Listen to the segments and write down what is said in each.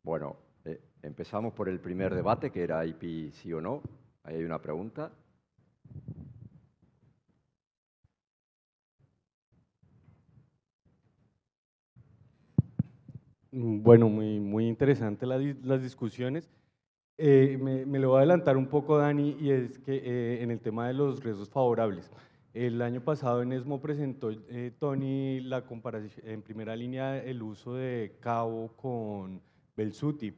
Bueno, empezamos por el primer debate, que era IP sí o no. Ahí hay una pregunta. Bueno, muy interesante las discusiones. Me lo voy a adelantar un poco, Dani, y es que en el tema de los riesgos favorables. El año pasado en ESMO presentó Tony la comparación en primera línea el uso de cabo con Belsuti,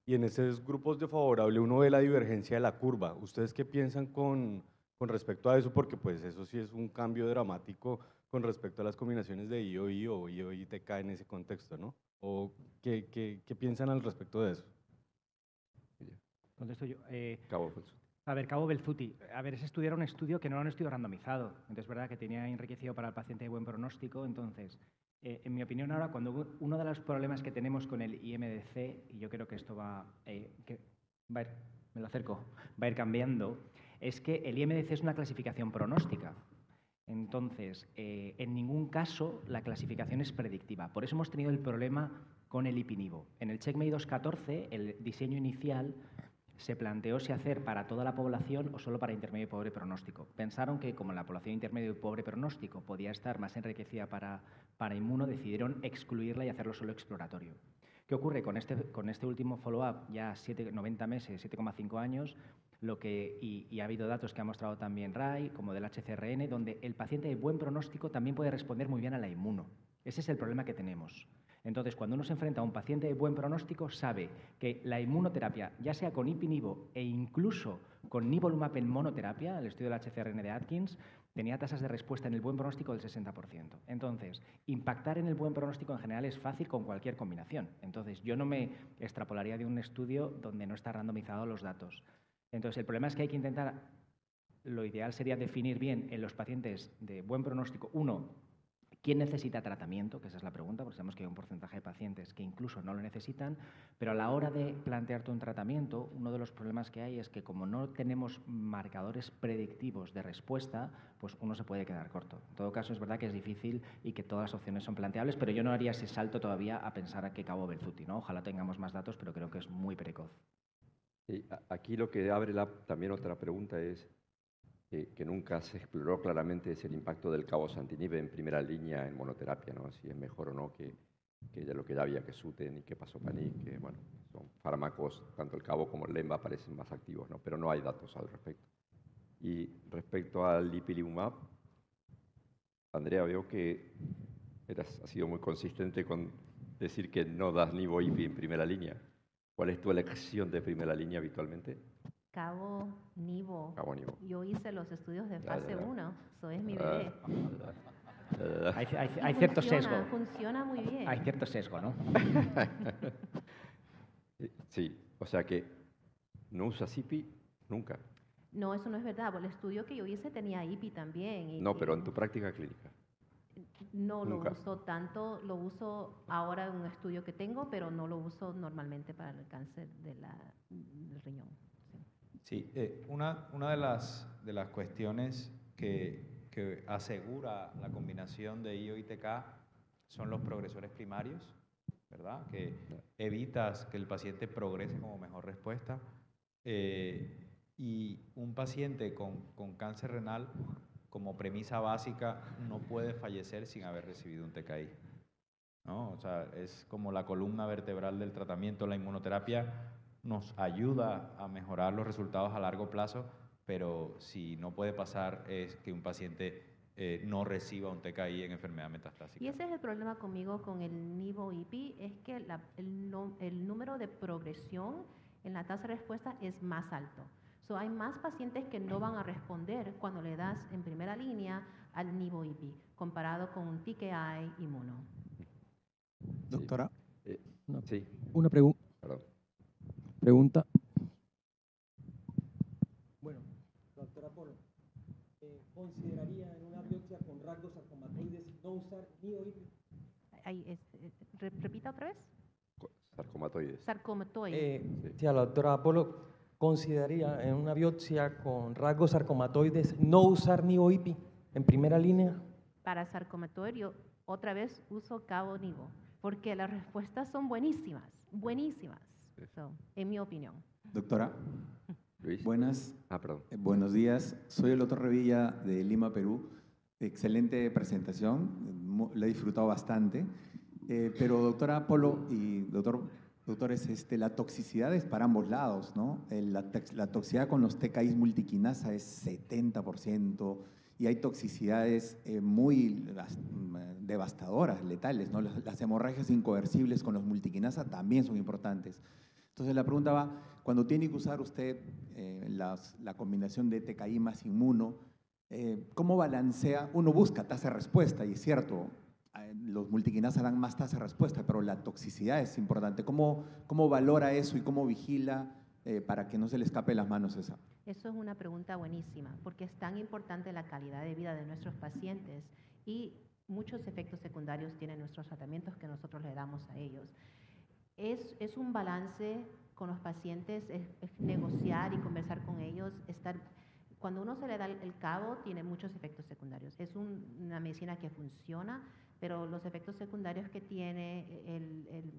y en esos grupos de favorable uno ve la divergencia de la curva. ¿Ustedes qué piensan con respecto a eso? Porque pues eso sí es un cambio dramático con respecto a las combinaciones de IO-I o IO-ITK en ese contexto, ¿no? ¿O qué piensan al respecto de eso? Contesto yo. Cabo Belsuti. A ver, Cabo Belzuti. A ver, ese estudio era un estudio que no era un estudio randomizado. Entonces, es verdad que tenía enriquecido para el paciente de buen pronóstico. Entonces, en mi opinión ahora, cuando uno de los problemas que tenemos con el IMDC, y yo creo que esto va a ir, me lo acerco, va a ir cambiando, es que el IMDC es una clasificación pronóstica. Entonces, en ningún caso la clasificación es predictiva. Por eso hemos tenido el problema con el IPI-NIVO. En el CheckMate 214, el diseño inicial se planteó si hacer para toda la población o solo para intermedio y pobre pronóstico. Pensaron que como la población intermedio y pobre pronóstico podía estar más enriquecida para inmuno, decidieron excluirla y hacerlo solo exploratorio. ¿Qué ocurre con este último follow-up, ya 90 meses, 7,5 años? Y ha habido datos que ha mostrado también RAI, como del HCRN, donde el paciente de buen pronóstico también puede responder muy bien a la inmuno. Ese es el problema que tenemos. Entonces, cuando uno se enfrenta a un paciente de buen pronóstico, sabe que la inmunoterapia, ya sea con IPI-NIVO e incluso con nivolumab en monoterapia, el estudio del HCRN de Atkins, tenía tasas de respuesta en el buen pronóstico del 60%. Entonces, impactar en el buen pronóstico en general es fácil con cualquier combinación. Entonces, yo no me extrapolaría de un estudio donde no está randomizado los datos. Entonces, el problema es que hay que intentar, lo ideal sería definir bien en los pacientes de buen pronóstico, uno, ¿quién necesita tratamiento? Que esa es la pregunta, porque sabemos que hay un porcentaje de pacientes que incluso no lo necesitan, pero a la hora de plantearte un tratamiento, uno de los problemas que hay es que como no tenemos marcadores predictivos de respuesta, pues uno se puede quedar corto. En todo caso, es verdad que es difícil y que todas las opciones son planteables, pero yo no haría ese salto todavía a pensar a que Cabo Belzuti, ¿no? Ojalá tengamos más datos, pero creo que es muy precoz. Sí, aquí lo que abre también otra pregunta es, que nunca se exploró claramente, es el impacto del cabozantinib en primera línea en monoterapia, ¿no? Si es mejor o no que ya lo que ya había que Sutent y que Pazopanib, que bueno, son fármacos, tanto el cabo como el lemba parecen más activos, ¿no? Pero no hay datos al respecto. Y respecto al ipilimumab, Andrea, veo que has sido muy consistente con decir que no das nivo-ipi en primera línea. ¿Cuál es tu elección de primera línea habitualmente? Cabo Nivo. Cabo Nivo. Yo hice los estudios de Ya, fase ya. 1, eso es mi bebé. Hay cierto sesgo. Funciona muy bien. Hay cierto sesgo, ¿no? Sí, o sea que no usas IPI nunca. No, eso no es verdad. El estudio que yo hice tenía IPI también. No, pero en tu práctica clínica. No Nunca. lo uso tanto, lo uso ahora en un estudio que tengo, pero no lo uso normalmente para el cáncer del riñón. Sí, una de las cuestiones que asegura la combinación de IO-ITK son los progresores primarios, ¿verdad? Que evitas que el paciente progrese como mejor respuesta. Y un paciente con cáncer renal, como premisa básica, no puede fallecer sin haber recibido un TKI, ¿no? O sea, es como la columna vertebral del tratamiento. La inmunoterapia nos ayuda a mejorar los resultados a largo plazo, pero si no puede pasar es que un paciente no reciba un TKI en enfermedad metastásica. Y ese es el problema conmigo con el nivo-IPI, es que el número de progresión en la tasa de respuesta es más alto. Hay más pacientes que no van a responder cuando le das en primera línea al nivo-IPI, comparado con un TKI inmuno. Doctora, sí. una pregunta. Bueno, doctora Polo, ¿consideraría en una biopsia con rasgos sarcomatoides no usar nivo-IPI? ¿Repita otra vez? Sarcomatoides. Sarcomatoides. Sí, la doctora Polo, ¿consideraría en una biopsia con rasgos sarcomatoides no usar nivo-IPI en primera línea? Para sarcomatoide, yo otra vez uso cabo nivo, porque las respuestas son buenísimas, buenísimas, en mi opinión. Doctora, Luis. perdón. Perdón. Buenos días. Soy el doctor Revilla de Lima, Perú. Excelente presentación, la he disfrutado bastante. Pero doctora Polo y doctores, la toxicidad es para ambos lados, ¿no? La toxicidad con los TKIs multiquinasa es 70% y hay toxicidades muy devastadoras, letales, ¿no? Las hemorragias incoercibles con los multiquinasa también son importantes. Entonces la pregunta va, cuando tiene que usar usted la combinación de TKI más inmuno, ¿cómo balancea? Uno busca tasa de respuesta y es cierto, los multiquinasa dan más tasa de respuesta, pero la toxicidad es importante. ¿Cómo valora eso y cómo vigila para que no se le escape de las manos esa? Eso es una pregunta buenísima, porque es tan importante la calidad de vida de nuestros pacientes y muchos efectos secundarios tienen nuestros tratamientos que nosotros le damos a ellos. Es un balance con los pacientes, es negociar y conversar con ellos, cuando uno se le da el cabo, tiene muchos efectos secundarios. Es una medicina que funciona, pero los efectos secundarios que tiene, el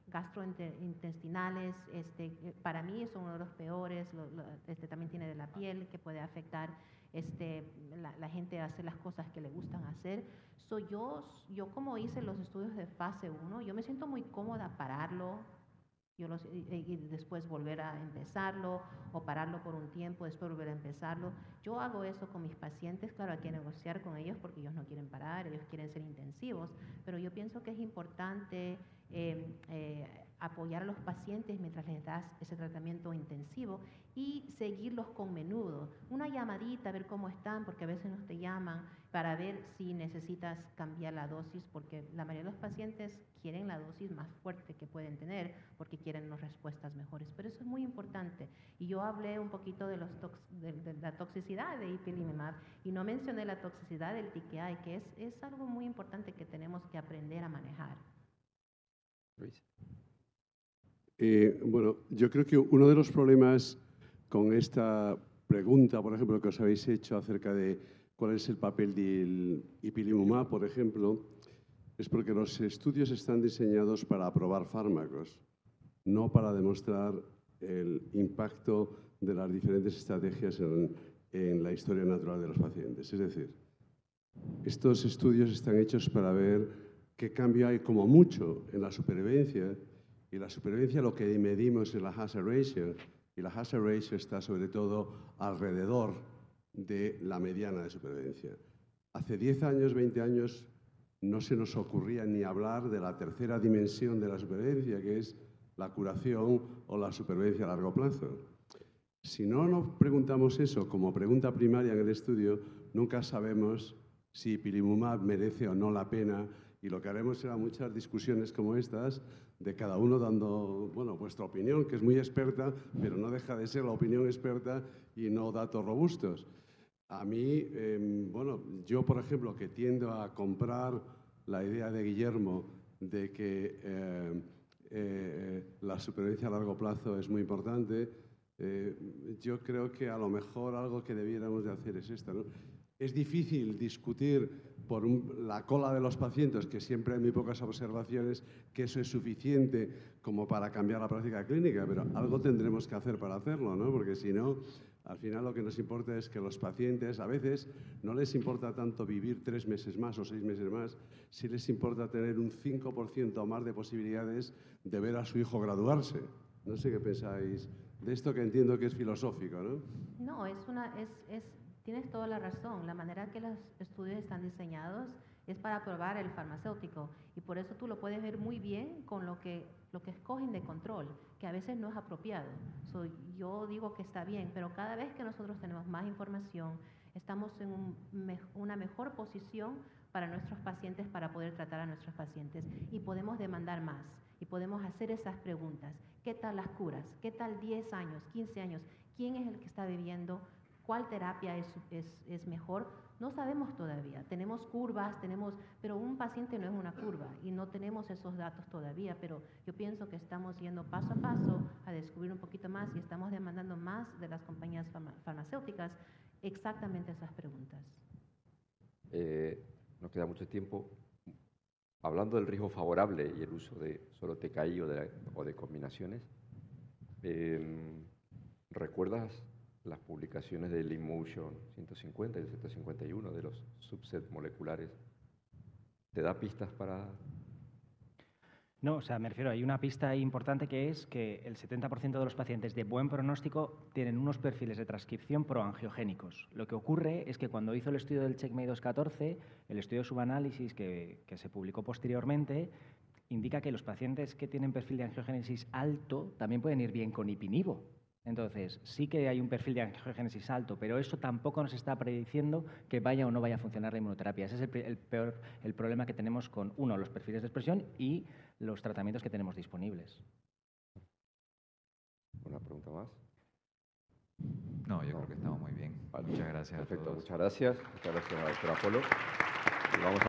gastrointestinales, para mí son uno de los peores. También tiene de la piel, que puede afectar la gente a hacer las cosas que le gustan hacer. Yo como hice los estudios de fase 1, yo me siento muy cómoda pararlo, y después volver a empezarlo o pararlo por un tiempo, después volver a empezarlo. Yo hago eso con mis pacientes, claro, hay que negociar con ellos porque ellos no quieren parar, ellos quieren ser intensivos, pero yo pienso que es importante apoyar a los pacientes mientras les das ese tratamiento intensivo y seguirlos con menudo. Una llamadita, a ver cómo están, porque a veces nos te llaman para ver si necesitas cambiar la dosis, porque la mayoría de los pacientes quieren la dosis más fuerte que pueden tener porque quieren unas respuestas mejores. Pero eso es muy importante. Y yo hablé un poquito de la toxicidad de ipilimumab y no mencioné la toxicidad del TKI, que es algo muy importante que tenemos que aprender a manejar. Luis. Bueno, yo creo que uno de los problemas con esta pregunta, por ejemplo, que os habéis hecho acerca de cuál es el papel del ipilimumab, por ejemplo, es porque los estudios están diseñados para aprobar fármacos, no para demostrar el impacto de las diferentes estrategias en la historia natural de los pacientes. Es decir, estos estudios están hechos para ver qué cambio hay como mucho en la supervivencia, y la supervivencia lo que medimos es la hazard ratio, y la hazard ratio está sobre todo alrededor de la mediana de supervivencia. Hace 10 años, 20 años, no se nos ocurría ni hablar de la tercera dimensión de la supervivencia, que es la curación o la supervivencia a largo plazo. Si no nos preguntamos eso como pregunta primaria en el estudio, nunca sabemos si ipilimumab merece o no la pena, y lo que haremos será muchas discusiones como estas, de cada uno dando, bueno, vuestra opinión, que es muy experta, pero no deja de ser la opinión experta y no datos robustos. A mí, bueno, yo, por ejemplo, que tiendo a comprar la idea de Guillermo de que la supervivencia a largo plazo es muy importante, yo creo que a lo mejor algo que debiéramos de hacer es esto, ¿no? Es difícil discutir por la cola de los pacientes, que siempre hay muy pocas observaciones, que eso es suficiente como para cambiar la práctica clínica, pero algo tendremos que hacer para hacerlo, ¿no? Porque si no, al final lo que nos importa es que los pacientes, a veces, no les importa tanto vivir 3 meses más o 6 meses más, sí les importa tener un 5% más de posibilidades de ver a su hijo graduarse. No sé qué pensáis de esto, que entiendo que es filosófico, ¿no? No, tienes toda la razón. La manera que los estudios están diseñados es para probar el farmacéutico, y por eso tú lo puedes ver muy bien con lo que escogen de control, que a veces no es apropiado. Yo digo que está bien, pero cada vez que nosotros tenemos más información, estamos en una mejor posición para nuestros pacientes, para poder tratar a nuestros pacientes, y podemos demandar más, y podemos hacer esas preguntas. ¿Qué tal las curas? ¿Qué tal 10 años, 15 años? ¿Quién es el que está viviendo? ¿Cuál terapia es mejor? No sabemos todavía. Tenemos curvas, pero un paciente no es una curva y no tenemos esos datos todavía, pero yo pienso que estamos yendo paso a paso a descubrir un poquito más y estamos demandando más de las compañías farmacéuticas exactamente esas preguntas. No queda mucho tiempo. hablando del riesgo favorable y el uso de solo TKI o de combinaciones, ¿recuerdas las publicaciones del InMotion 150 y el 151 de los subsets moleculares? ¿Te da pistas para...? No, o sea, me refiero, hay una pista importante que es que el 70% de los pacientes de buen pronóstico tienen unos perfiles de transcripción proangiogénicos. Lo que ocurre es que cuando hizo el estudio del CheckMate 214, el estudio subanálisis que se publicó posteriormente, indica que los pacientes que tienen perfil de angiogénesis alto también pueden ir bien con ipinivo. Entonces, sí que hay un perfil de angiogénesis alto, pero eso tampoco nos está prediciendo que vaya o no vaya a funcionar la inmunoterapia. Ese es el problema que tenemos con, uno, los perfiles de expresión y los tratamientos que tenemos disponibles. ¿Una pregunta más? No, yo creo que estamos muy bien. Vale. Muchas gracias. Perfecto, a todos. muchas gracias. Muchas gracias a la doctora Polo. Y vamos a